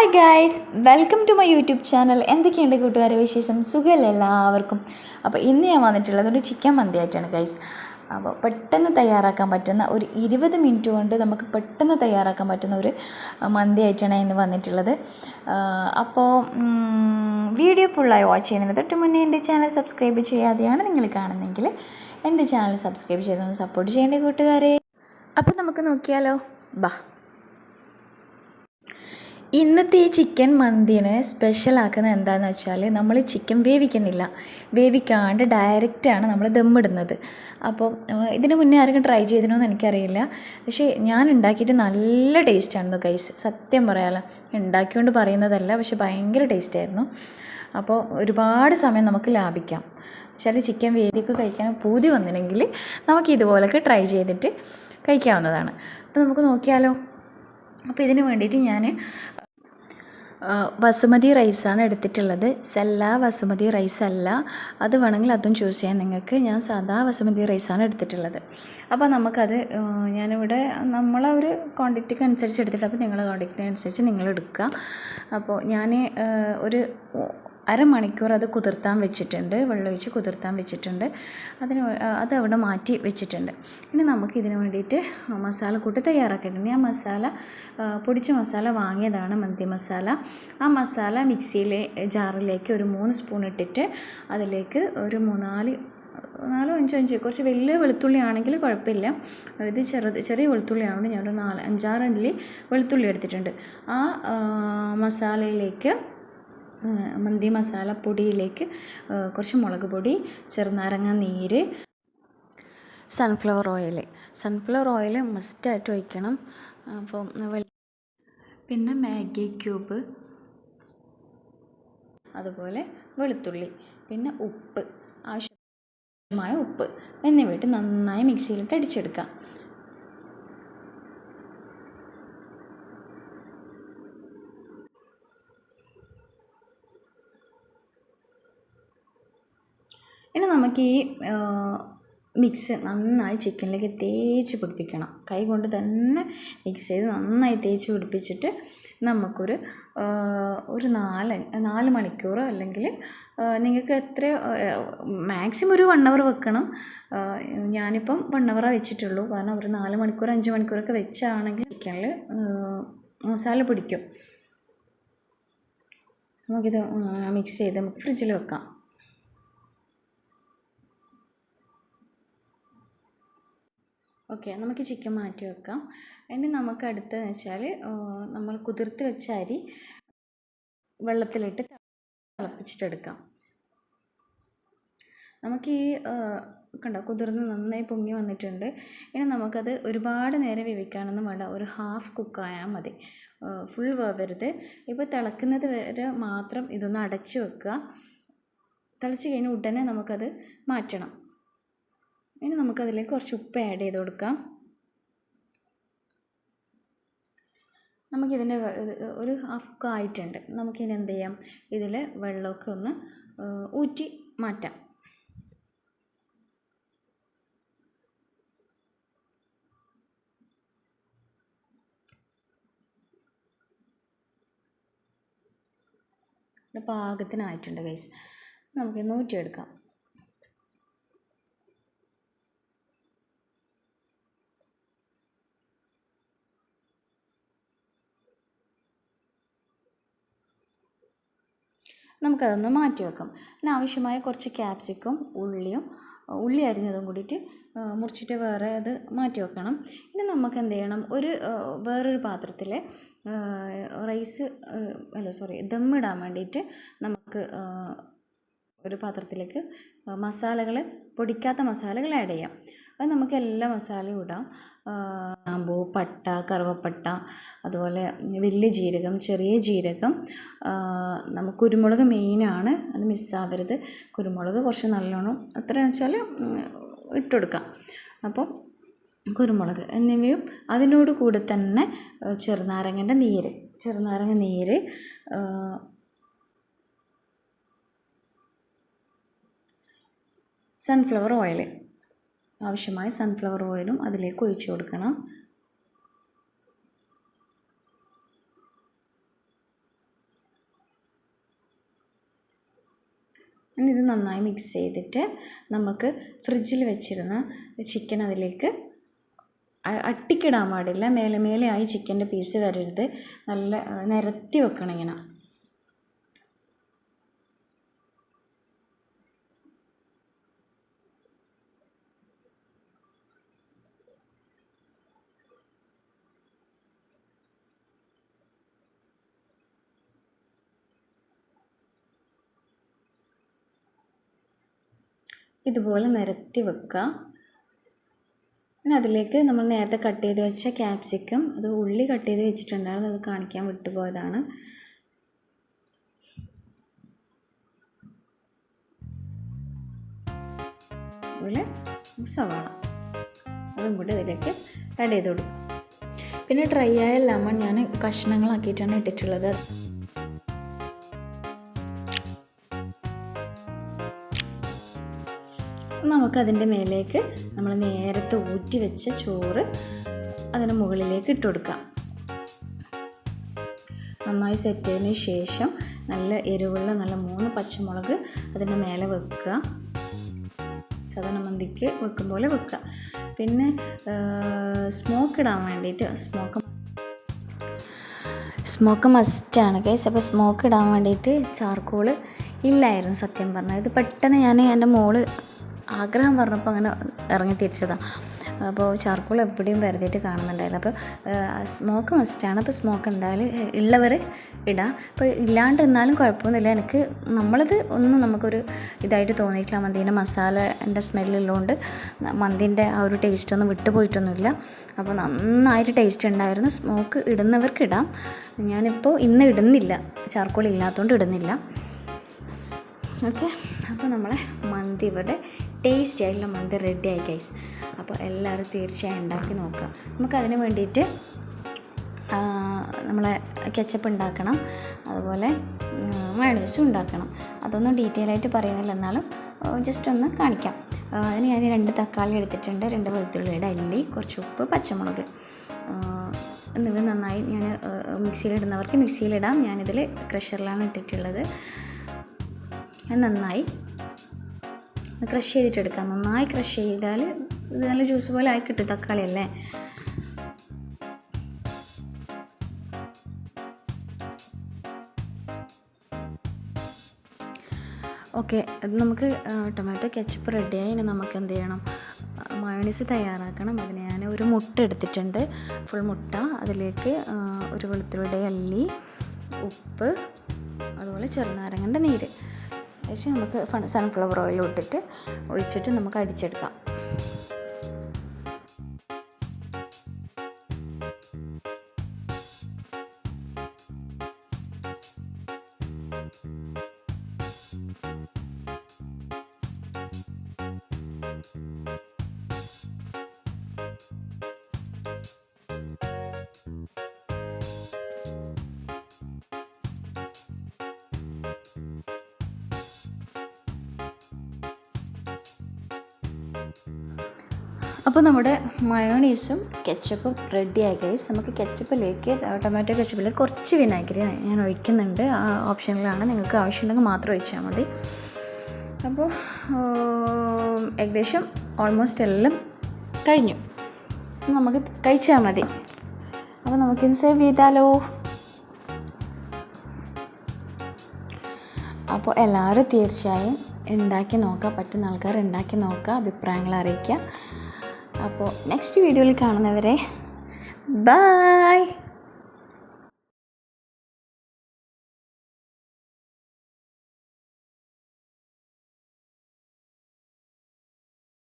Hi guys, welcome to my YouTube channel. എന്തൊക്കെയുണ്ട് കൂട്ടുകാരെ വിശേഷം? സുഖമല്ലേ എല്ലാവർക്കും? അപ്പോൾ ഇന്ന് ഞാൻ വന്നിട്ടുള്ളത് ഒരു ചിക്കൻ മന്തി ആയിട്ടാണ് ഗൈസ്. അപ്പോൾ പെട്ടെന്ന് തയ്യാറാക്കാൻ പറ്റുന്ന ഒരു 20 മിനിറ്റ് കൊണ്ട് നമുക്ക് പെട്ടെന്ന് തയ്യാറാക്കാൻ പറ്റുന്ന ഒരു മന്തി ആയിട്ടാണ് ഇന്ന് വന്നിട്ടുള്ളത്. അപ്പോൾ വീഡിയോ ഫുള്ളായി വാച്ച് ചെയ്യുന്നതിന് തൊട്ട് മുന്നേ എൻ്റെ ചാനൽ സബ്സ്ക്രൈബ് ചെയ്യാതെയാണ് നിങ്ങൾ കാണുന്നതെങ്കിൽ എൻ്റെ ചാനൽ സബ്സ്ക്രൈബ് ചെയ്തൊന്ന് സപ്പോർട്ട് ചെയ്യേണ്ട കൂട്ടുകാരെ. അപ്പോൾ നമുക്ക് നോക്കിയാലോ, ബാ. ഇന്നത്തെ ഈ ചിക്കൻ മന്തിനെ സ്പെഷ്യലാക്കുന്നത് എന്താണെന്ന് വെച്ചാൽ, നമ്മൾ ചിക്കൻ വേവിക്കാണ്ട് ഡയറക്റ്റാണ് നമ്മൾ ദമ്മിടുന്നത്. അപ്പോൾ ഇതിന് മുന്നേ ആരെങ്കിലും ട്രൈ ചെയ്തിരുന്നോ എനിക്കറിയില്ല, പക്ഷേ ഞാൻ ഉണ്ടാക്കിയിട്ട് നല്ല ടേസ്റ്റായിരുന്നു ഗൈസ്. സത്യം പറയാമല്ലോ, ഉണ്ടാക്കിക്കൊണ്ട് പറയുന്നതല്ല, പക്ഷേ ഭയങ്കര ടേസ്റ്റായിരുന്നു. അപ്പോൾ ഒരുപാട് സമയം നമുക്ക് ലാഭിക്കാം. ചില ചിക്കൻ വേവിക്ക് കഴിക്കാൻ പൂതി വന്നില്ലെങ്കിൽ നമുക്ക് ഇതുപോലൊക്കെ ട്രൈ ചെയ്തിട്ട് കഴിക്കാവുന്നതാണ്. അപ്പോൾ നമുക്ക് നോക്കിയാലോ. അപ്പോൾ ഇതിന് വേണ്ടിയിട്ട് ഞാൻ ബസുമതി റൈസാണ് എടുത്തിട്ടുള്ളത്. സെല്ല ബസുമതി റൈസ് അല്ല, അത് വേണമെങ്കിൽ അതും ചൂസ് ചെയ്യാം നിങ്ങൾക്ക്. ഞാൻ സാധാ ബസുമതി റൈസാണ് എടുത്തിട്ടുള്ളത്. അപ്പോൾ നമുക്കത് ഞാനിവിടെ നമ്മളെ ഒരു ക്വാണ്ടിറ്റിക്ക് അനുസരിച്ച് എടുത്തിട്ട്, അപ്പോൾ നിങ്ങളുടെ ക്വാണ്ടിറ്റി അനുസരിച്ച് നിങ്ങൾ എടുക്കുക. അപ്പോൾ ഞാൻ ഒരു അരമണിക്കൂർ അത് കുതിർത്താൻ വെച്ചിട്ടുണ്ട്, വെള്ളമൊഴിച്ച് കുതിർത്താൻ വെച്ചിട്ടുണ്ട്. അതവിടെ മാറ്റി വെച്ചിട്ടുണ്ട്. ഇനി നമുക്ക് ഇതിന് വേണ്ടിയിട്ട് മസാലക്കൂട്ട് തയ്യാറാക്കിയിട്ടുണ്ട്. ഞാൻ പൊടിച്ച മസാല വാങ്ങിയതാണ്, മന്തി മസാല. ആ മസാല മിക്സിയിലെ ജാറിലേക്ക് ഒരു 3 സ്പൂൺ ഇട്ടിട്ട് അതിലേക്ക് ഒരു 4 5 കുറച്ച് വലിയ വെളുത്തുള്ളി ആണെങ്കിൽ കുഴപ്പമില്ല. ഇത് ചെറിയ വെളുത്തുള്ളി ആയതുകൊണ്ട് ഞാനൊരു 5-6 അല്ലി വെളുത്തുള്ളി എടുത്തിട്ടുണ്ട്. ആ മസാലയിലേക്ക്, മന്തി മസാല പൊടിയിലേക്ക് കുറച്ച് മുളക് പൊടി, ചെറുനാരങ്ങ നീര്, സൺഫ്ലവർ ഓയിൽ മസ്റ്റായിട്ട് ഒഴിക്കണം. അപ്പോൾ പിന്നെ മാഗി ക്യൂബ്, അതുപോലെ വെളുത്തുള്ളി, പിന്നെ ഉപ്പ്, ആവശ്യമായ ഉപ്പ് എന്നിവയിട്ട് നന്നായി മിക്സിയിലിട്ട് അടിച്ചെടുക്കാം. ഇനി നമുക്ക് ഈ മിക്സ് നന്നായി ചിക്കനിലേക്ക് തേച്ച് പിടിപ്പിക്കണം. കൈ കൊണ്ട് തന്നെ മിക്സ് ചെയ്ത് നന്നായി തേച്ച് പിടിപ്പിച്ചിട്ട് നമുക്കൊരു 4 മണിക്കൂർ, അല്ലെങ്കിൽ നിങ്ങൾക്ക് എത്ര മാക്സിമം ഒരു 1 അവർ വെക്കണം. ഞാനിപ്പം 1 അവർ വെച്ചിട്ടുള്ളൂ, കാരണം ഒരു 4 മണിക്കൂർ 5 മണിക്കൂറൊക്കെ വെച്ചാണെങ്കിൽ ചിക്കനിൽ മസാല പിടിക്കും. നമുക്കിത് മിക്സ് ചെയ്ത് നമുക്ക് ഫ്രിഡ്ജിൽ വെക്കാം. ഓക്കെ, നമുക്ക് ചിക്കൻ മാറ്റി വെക്കാം. ഇനി നമുക്ക് അടുത്തതെന്ന് വെച്ചാൽ, നമ്മൾ കുതിർത്ത് വെച്ച അരി വെള്ളത്തിലിട്ട് തിളപ്പിച്ചിട്ടെടുക്കാം. നമുക്ക് ഈ കണ്ടോ, കുതിർന്ന് നന്നായി പൊങ്ങി വന്നിട്ടുണ്ട്. ഇനി നമുക്കത് ഒരുപാട് നേരം വേവിക്കാനൊന്നും വേണ്ട, ഒരു ഹാഫ് കുക്കായാൽ മതി, ഫുൾ വേവരുത്. ഇപ്പോൾ തിളക്കുന്നത് വരെ മാത്രം ഇതൊന്ന് അടച്ച് വെക്കുക. തിളച്ച് കഴിഞ്ഞ ഉടനെ നമുക്കത് മാറ്റണം. ഇനി നമുക്കതിലേക്ക് കുറച്ച് ഉപ്പ് ആഡ് ചെയ്ത് കൊടുക്കാം. നമുക്കിതിൻ്റെ ഒരു ഹാഫ് കുക്ക് ആയിട്ടുണ്ട്. നമുക്കിനി എന്ത് ചെയ്യാം, ഇതിൽ വെള്ളമൊക്കെ ഒന്ന് ഊറ്റി മാറ്റാം. പാകത്തിനായിട്ടുണ്ട് ഗൈസ്. നമുക്കിന്ന് ഊറ്റിയെടുക്കാം. നമുക്കതൊന്ന് മാറ്റി വെക്കാം. പിന്നെ ആവശ്യമായ കുറച്ച് ക്യാപ്സിക്കം, ഉള്ളി അരിഞ്ഞതും കൂടിയിട്ട് മുറിച്ചിട്ട് വേറെ അത് മാറ്റി വെക്കണം. ഇനി നമുക്ക് എന്ത് ചെയ്യണം, വേറൊരു പാത്രത്തിൽ ദമ്മിടാൻ വേണ്ടിയിട്ട് നമുക്ക് ഒരു പാത്രത്തിലേക്ക് പൊടിക്കാത്ത മസാലകൾ ആഡ് ചെയ്യാം. അത് നമുക്ക് എല്ലാ മസാലയും ഇടാം. ഗ്രാമ്പൂ, പട്ട, കറുവപ്പട്ട, അതുപോലെ വലിയ ജീരകം, ചെറിയ ജീരകം, നമുക്ക് കുരുമുളക് മെയിനാണ്, അത് മിസ്സാവരുത്. കുരുമുളക് കുറച്ച് നല്ലോണം എത്രയാണെന്ന് വെച്ചാൽ ഇട്ടുകൊടുക്കാം. അപ്പം കുരുമുളക് എന്നിവയും അതിനോട് കൂടെ തന്നെ ചെറുനാരങ്ങ നീര്, സൺഫ്ലവർ ഓയിൽ, ആവശ്യമായ സൺഫ്ലവർ ഓയിലും അതിലേക്ക് ഒഴിച്ചു കൊടുക്കണം. ഇനി ഇത് നന്നായി മിക്സ് ചെയ്തിട്ട് നമുക്ക് ഫ്രിഡ്ജിൽ വെച്ചിരുന്ന ചിക്കൻ അതിലേക്ക് അട്ടിക്കിടാൻ പാടില്ല. മേലെ മേലെ ആയി ചിക്കൻ്റെ പീസ് വരരുത്. നല്ല നിരത്തി വെക്കണം ഇങ്ങനെ. ഇതുപോലെ നിരത്തി വെക്കുക. പിന്നെ അതിലേക്ക് നമ്മൾ നേരത്തെ കട്ട് ചെയ്ത് വെച്ച ക്യാപ്സിക്കം, അത് ഉള്ളി കട്ട് ചെയ്ത് വെച്ചിട്ടുണ്ടായിരുന്നു, അത് കാണിക്കാൻ വിട്ടുപോയതാണ്. അതുപോലെ സവാള അതും കൂടി അതിലേക്ക് ആഡ് ചെയ്ത് കൊടുക്കും. പിന്നെ ഡ്രൈ ആയ ലെമൺ ഞാൻ കഷ്ണങ്ങളാക്കിയിട്ടാണ് ഇട്ടിട്ടുള്ളത്. നമുക്കതിൻ്റെ മേലേക്ക് നമ്മൾ നേരത്തെ ഊറ്റി വെച്ച ചോറ് അതിന് മുകളിലേക്ക് ഇട്ട് കൊടുക്കാം. നന്നായി സെറ്റ് ചെയ്തതിന് ശേഷം നല്ല എരിവുള്ള നല്ല 3 പച്ചമുളക് അതിൻ്റെ മേലെ വെക്കുക. സാധാരണ മന്തിക്ക് വെക്കും പോലെ വെക്കുക. പിന്നെ സ്മോക്ക് ഇടാൻ വേണ്ടിയിട്ട് സ്മോക്ക് മസ്റ്റാണ് ഗൈസ്. അപ്പോൾ സ്മോക്ക് ഇടാൻ വേണ്ടിയിട്ട് ചാർക്കോൾ ഇല്ലായിരുന്നു സത്യം പറഞ്ഞാൽ. ഇത് പെട്ടെന്ന് ഞാൻ എൻ്റെ മോള് ആഗ്രഹം പറഞ്ഞപ്പോൾ അങ്ങനെ ഇറങ്ങി തിരിച്ചതാണ്. അപ്പോൾ ചാർക്കോൾ എവിടെയും വെറുതെയിട്ട് കാണുന്നുണ്ടായിരുന്നു. അപ്പോൾ സ്മോക്ക് മസ്റ്റാണ്. അപ്പോൾ സ്മോക്ക് എന്തായാലും ഉള്ളവർ ഇടാം. അപ്പോൾ ഇല്ലാണ്ട് എന്നാലും കുഴപ്പമൊന്നുമില്ല. എനിക്ക് നമ്മളത് ഒന്നും നമുക്കൊരു ഇതായിട്ട് തോന്നിയിട്ടില്ല. മന്തീൻ്റെ മസാലൻ്റെ സ്മെല്ലുള്ളതുകൊണ്ട് മന്തീൻ്റെ ആ ഒരു ടേസ്റ്റൊന്നും വിട്ടുപോയിട്ടൊന്നുമില്ല. അപ്പോൾ നന്നായിട്ട് ടേസ്റ്റ് ഉണ്ടായിരുന്നു. സ്മോക്ക് ഇടുന്നവർക്ക് ഇടാം. ഞാനിപ്പോൾ ഇന്ന് ഇടുന്നില്ല, ചാർക്കോൾ ഇല്ലാത്തതുകൊണ്ട് ഇടുന്നില്ല. ഓക്കെ, അപ്പോൾ നമ്മളെ മന്തി ഇവിടെ ടേസ്റ്റി ആയിട്ടുള്ള മന്തി റെഡി ആയി ഗൈസ്. അപ്പോൾ എല്ലാവരും തീർച്ചയായും ഉണ്ടാക്കി നോക്കുക. നമുക്കതിന് വേണ്ടിയിട്ട് നമ്മളെ കെച്ചപ്പ് ഉണ്ടാക്കണം, അതുപോലെ മയോണൈസും ഉണ്ടാക്കണം. അതൊന്നും ഡീറ്റെയിൽ ആയിട്ട് പറയുന്നില്ല, എന്നാലും ജസ്റ്റ് ഒന്ന് കാണിക്കാം. അതിന് ഞാൻ 2 തക്കാളി എടുത്തിട്ടുണ്ട്, 2 വെളുത്തുള്ളിയുടെ അല്ലി, കുറച്ച് ഉപ്പ്, പച്ചമുളക് എന്നിവ നന്നായി ഞാൻ മിക്സിയിലിടുന്നവർക്ക് മിക്സിയിലിടാം. ഞാനിതിൽ ക്രഷറിലാണ് ഇട്ടിട്ടുള്ളത്. നന്നായി ക്രഷ് ചെയ്തിട്ടെടുക്കാം. നന്നായി ക്രഷ് ചെയ്താൽ ഇത് നല്ല ജ്യൂസ് പോലെ ആയി കിട്ടും. തക്കാളി അല്ലേ. ഓക്കെ, അത് നമുക്ക് ടൊമാറ്റോ കെച്ചപ്പ് റെഡിയായി. ഇനി നമുക്ക് എന്ത് ചെയ്യണം, മയോണൈസ് തയ്യാറാക്കണം. അതിന് ഞാൻ ഒരു മുട്ട എടുത്തിട്ടുണ്ട്, ഫുൾ മുട്ട. അതിലേക്ക് ഒരു വെളുത്തുള്ളിയുടെ അല്ലി, ഉപ്പ്, അതുപോലെ ചെറുനാരങ്ങൻ്റെ നീര് വെച്ച് നമുക്ക് സൺഫ്ലവർ ഓയിൽ ഇട്ടിട്ട് ഒഴിച്ചിട്ട് നമുക്ക് അടിച്ചെടുക്കാം. അപ്പോൾ നമ്മുടെ മയോണൈസും കെച്ചപ്പും റെഡിയായി ഗൈസ്. നമുക്ക് കെച്ചപ്പിലേക്ക്, ടൊമാറ്റോ കെച്ചപ്പിലേക്ക് കുറച്ച് വിനാഗിരി ഞാൻ ഒഴിക്കുന്നുണ്ട്. ഓപ്ഷനിലാണ്, നിങ്ങൾക്ക് ആവശ്യമുണ്ടെങ്കിൽ മാത്രം ഒഴിച്ചാൽ മതി. അപ്പോൾ ഏകദേശം ഓൾമോസ്റ്റ് എല്ലാം കഴിഞ്ഞു. നമുക്ക് കഴിച്ചാൽ മതി. അപ്പോൾ നമുക്കിത് സേവ് ചെയ്താലോ. അപ്പോൾ എല്ലാവരും തീർച്ചയായും ഉണ്ടാക്കി നോക്കുക. പറ്റുന്ന ആൾക്കാർ ഉണ്ടാക്കി നോക്കുക, അഭിപ്രായങ്ങൾ അറിയിക്കുക. അപ്പോൾ നെക്സ്റ്റ് വീഡിയോയിൽ കാണുന്നവരെ ബൈ.